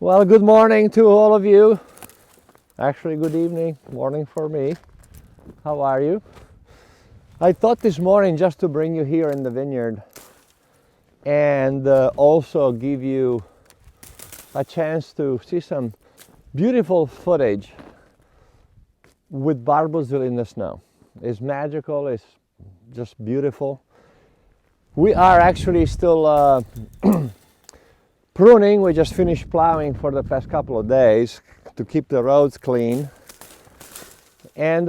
Well, good morning to all of you. Actually, good evening, morning for me. How are you? I thought this morning just to bring you here in the vineyard and also give you a chance to see some beautiful footage with Barboursville in the snow. It's magical, it's just beautiful. We are actually still pruning. We just finished plowing for the past couple of days to keep the roads clean. And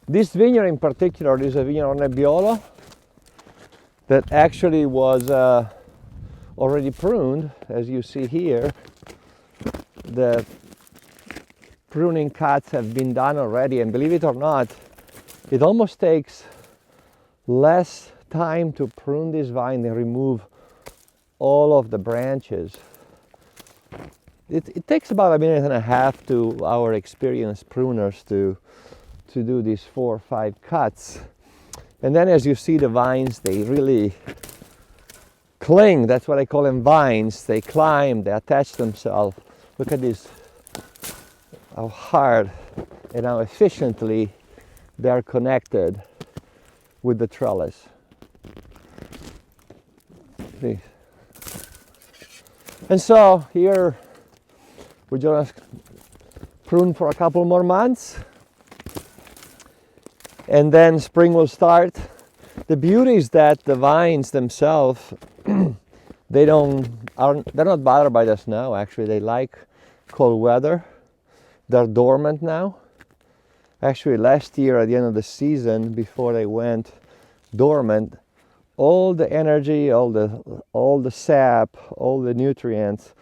this vineyard in particular is a vineyard on Nebbiolo that actually was already pruned, as you see here. The pruning cuts have been done already, and believe it or not, it almost takes less time to prune this vine than remove all of the branches. It takes about a minute and a half to our experienced pruners to do these 4 or 5 cuts. And then as you see the vines, they really cling. That's what I call them, vines. They climb, they attach themselves. Look at this, how hard and how efficiently they are connected with the trellis. See? And so here we just prune for a couple more months, and then spring will start. The beauty is that the vines themselves, they're not bothered by the snow. Actually, they like cold weather. They're dormant now. Actually, last year at the end of the season, before they went dormant, all the energy, all the sap, all the nutrients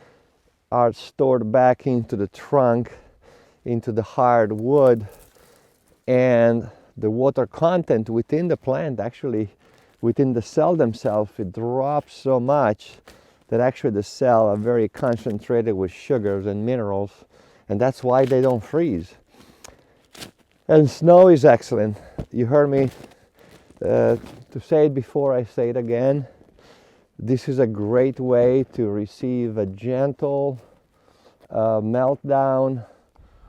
are stored back into the trunk, into the hard wood, and the water content within the plant, actually within the cell themselves, it drops so much that actually the cells are very concentrated with sugars and minerals, and that's why they don't freeze. And snow is excellent. You heard me to say it before, I say it again. This is a great way to receive a gentle meltdown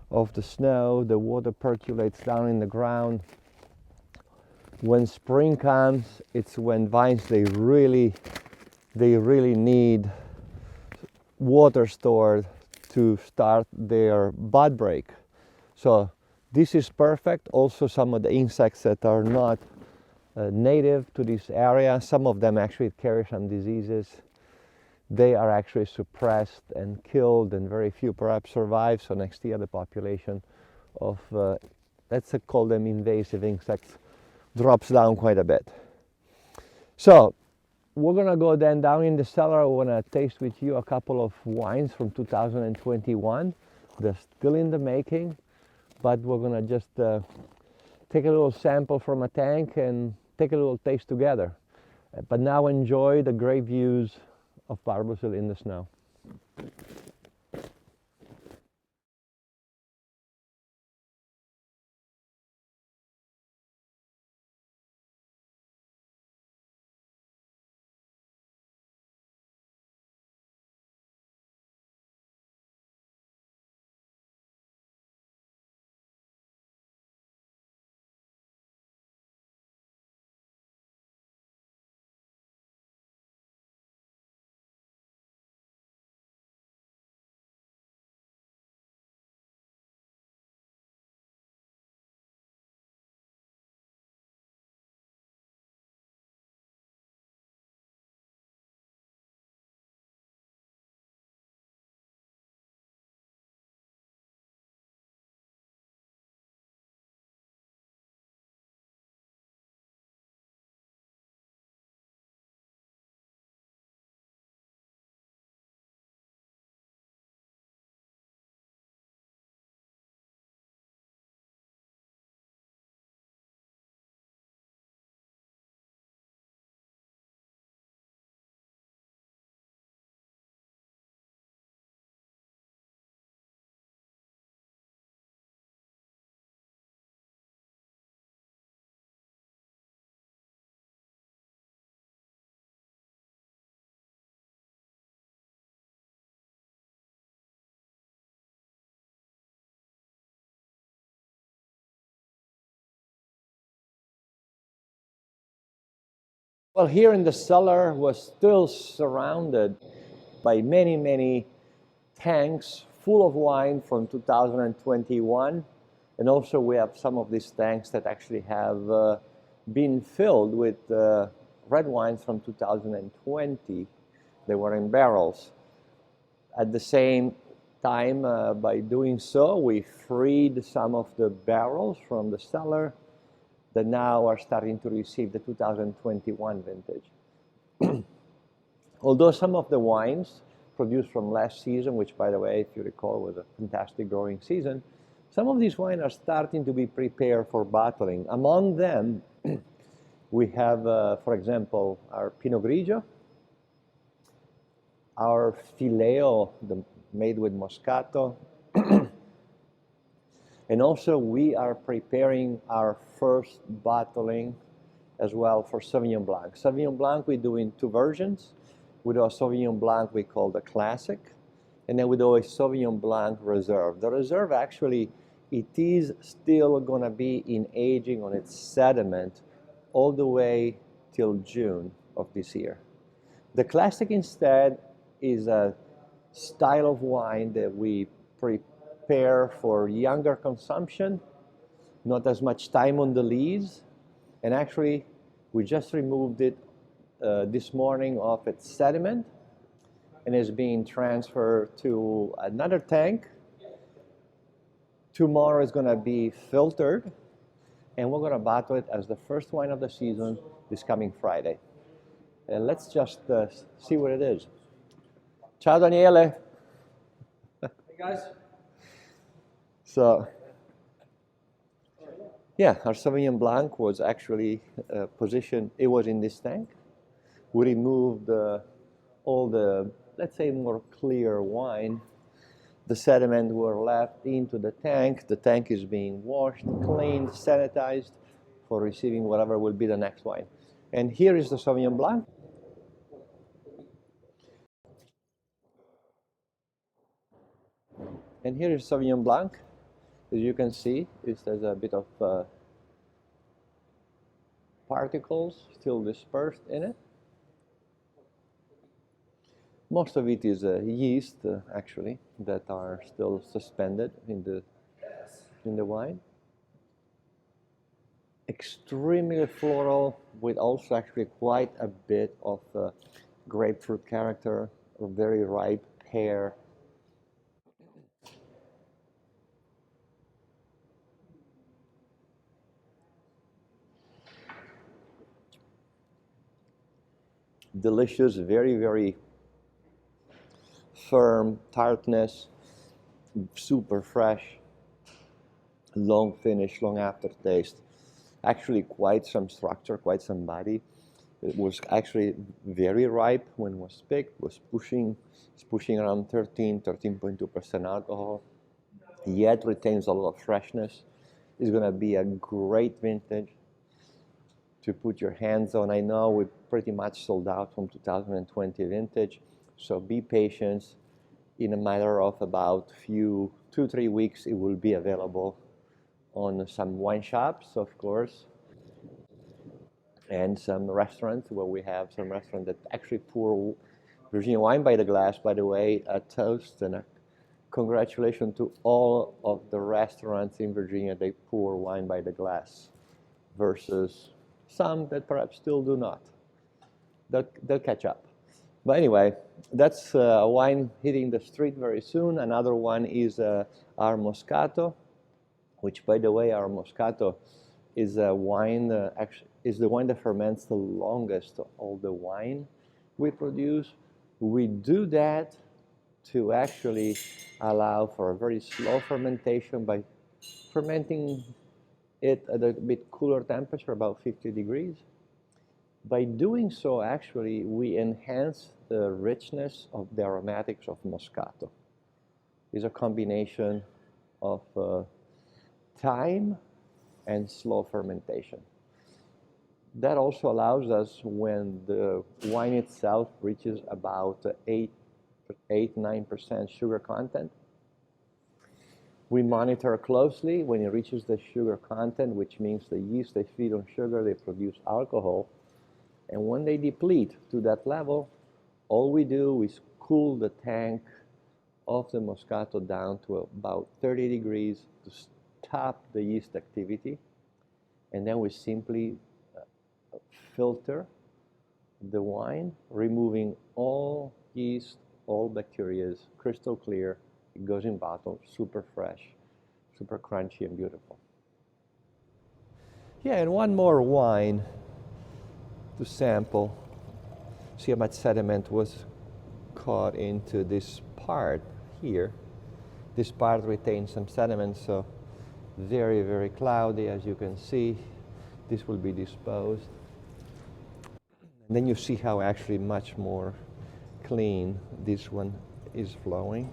of the snow. The water percolates down in the ground. When spring comes, it's when vines they really need water stored to start their bud break. So this is perfect. Also, some of the insects that are not native to this area, some of them actually carry some diseases. They are actually suppressed and killed, and very few perhaps survive. So next year the population of, let's call them invasive insects, drops down quite a bit. So we're gonna go then down in the cellar. We're gonna taste with you a couple of wines from 2021. They're still in the making, but we're gonna just take a little sample from a tank and take a little taste together. But now enjoy the great views of Barboursville in the snow. Well, here in the cellar was still surrounded by many, many tanks full of wine from 2021. And also we have some of these tanks that actually have been filled with red wines from 2020. They were in barrels. At the same time, by doing so, we freed some of the barrels from the cellar that now are starting to receive the 2021 vintage. Although some of the wines produced from last season, which by the way, if you recall, was a fantastic growing season, some of these wines are starting to be prepared for bottling. Among them, we have, for example, our Pinot Grigio, our Fileo, made with Moscato, and also we are preparing our first bottling as well for Sauvignon Blanc. Sauvignon Blanc we do in two versions. We do a Sauvignon Blanc we call the Classic, and then we do a Sauvignon Blanc Reserve. The Reserve actually, it is still gonna be in aging on its sediment all the way till June of this year. The Classic instead is a style of wine that we prepare for younger consumption, not as much time on the lees, and actually we just removed it this morning off its sediment and is being transferred to another tank. Tomorrow is going to be filtered and we're going to bottle it as the first wine of the season this coming Friday. And let's just see what it is. Ciao Daniele. Hey guys. So, yeah, our Sauvignon Blanc was actually positioned, it was in this tank. We removed all the, let's say, more clear wine. The sediment were left into the tank. The tank is being washed, cleaned, sanitized for receiving whatever will be the next wine. And here is the Sauvignon Blanc. And here is Sauvignon Blanc. As you can see, there's a bit of particles still dispersed in it. Most of it is yeast, actually, that are still suspended in the wine. Extremely floral, with also actually quite a bit of grapefruit character, or very ripe pear. Delicious, very, very firm tartness, super fresh, long finish, long aftertaste. Actually quite some structure, quite some body. It was actually very ripe when it was picked, was pushing around 13.2% alcohol, yet retains a lot of freshness. It's gonna be a great vintage to put your hands on. I know we pretty much sold out from 2020 vintage, so be patient. In a matter of about 2-3 weeks, it will be available on some wine shops, of course, and some restaurants where we have some restaurants that actually pour Virginia wine by the glass. By the way, a toast and a congratulations to all of the restaurants in Virginia that pour wine by the glass versus some that perhaps still do not. They'll catch up. But anyway, that's a wine hitting the street very soon. Another one is our Moscato, which, by the way, our Moscato is a wine, actually, is the wine that ferments the longest of all the wine we produce. We do that to actually allow for a very slow fermentation by fermenting it at a bit cooler temperature, about 50 degrees. By doing so, actually, we enhance the richness of the aromatics of Moscato. It's a combination of time and slow fermentation. That also allows us, when the wine itself reaches about 8-9% sugar content, we monitor closely. When it reaches the sugar content, which means the yeast, they feed on sugar, they produce alcohol, And when they deplete to that level, all we do is cool the tank of the Moscato down to about 30 degrees to stop the yeast activity. And then we simply filter the wine, removing all yeast, all bacteria, crystal clear. It goes in bottle, super fresh, super crunchy and beautiful. Yeah, and one more wine to sample. See how much sediment was caught into this part here. This part retains some sediment, so very, very cloudy, as you can see. This will be disposed. And then you see how actually much more clean this one is flowing.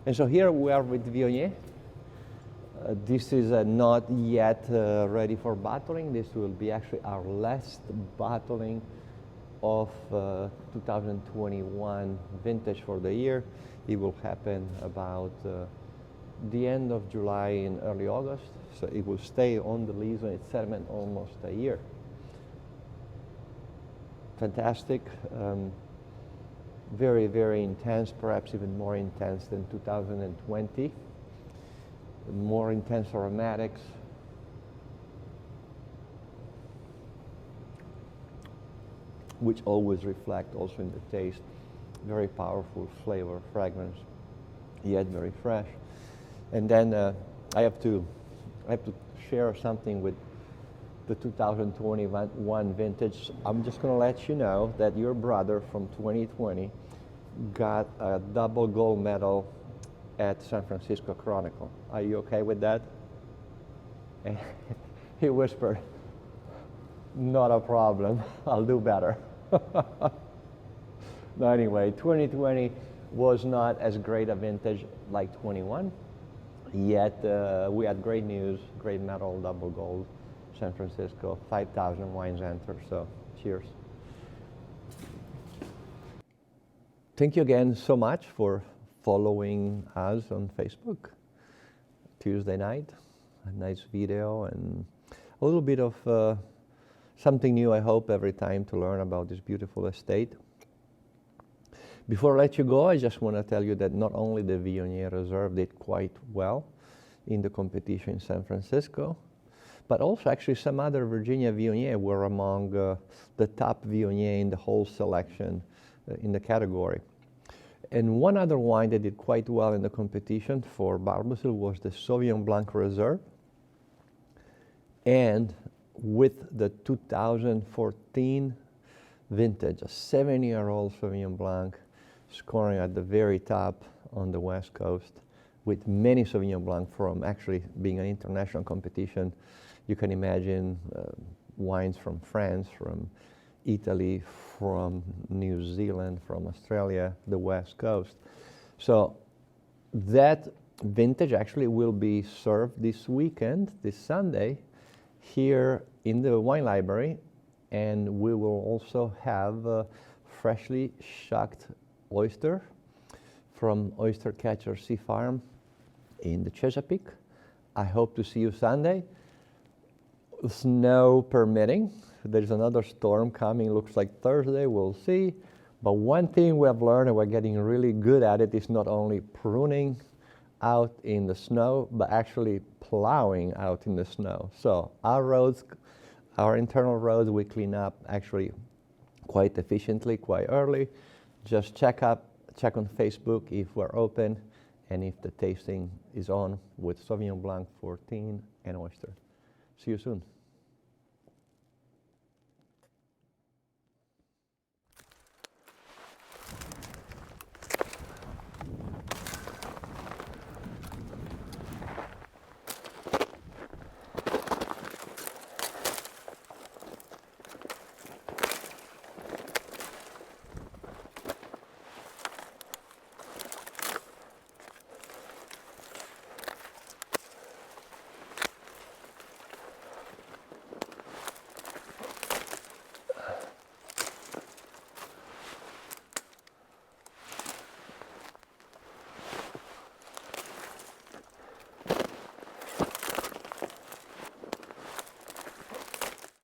And so here we are with Viognier. This is not yet ready for bottling. This will be actually our last bottling of 2021 vintage for the year. It will happen about the end of July and early August. So it will stay on the lees and its sediment almost a year. Fantastic. Very, very intense, perhaps even more intense than 2020. More intense aromatics. Which always reflect also in the taste. Very powerful flavor, fragrance, yet very fresh. And then I have to share something with the 2021 vintage. I'm just going to let you know that your brother from 2020 got a double gold medal at San Francisco Chronicle. Are you okay with that? And he whispered, not a problem, I'll do better. No, anyway, 2020 was not as great a vintage like 21, yet we had great news, great medal, double gold, San Francisco, 5,000 wines entered, so cheers. Thank you again so much for following us on Facebook. Tuesday night, a nice video and a little bit of something new, I hope, every time to learn about this beautiful estate. Before I let you go, I just want to tell you that not only the Viognier Reserve did quite well in the competition in San Francisco, but also actually some other Virginia Viognier were among the top Viognier in the whole selection in the category. And one other wine that did quite well in the competition for Barboursville was the Sauvignon Blanc Reserve. And with the 2014 vintage, a 7-year-old Sauvignon Blanc, scoring at the very top on the West Coast, with many Sauvignon Blanc from actually being an international competition. You can imagine wines from France, from Italy, from New Zealand, from Australia, the West Coast. So that vintage actually will be served this weekend, this Sunday, here in the wine library, and we will also have freshly shucked oyster from Oyster Catcher Sea Farm in the Chesapeake. I hope to see you Sunday. Snow permitting. There's another storm coming, looks like Thursday, we'll see. But one thing we have learned, and we're getting really good at it, is not only pruning out in the snow, but actually plowing out in the snow. So our roads, our internal roads, we clean up actually quite efficiently, quite early. Just check on Facebook if we're open and if the tasting is on with Sauvignon Blanc 14 and oyster. See you soon.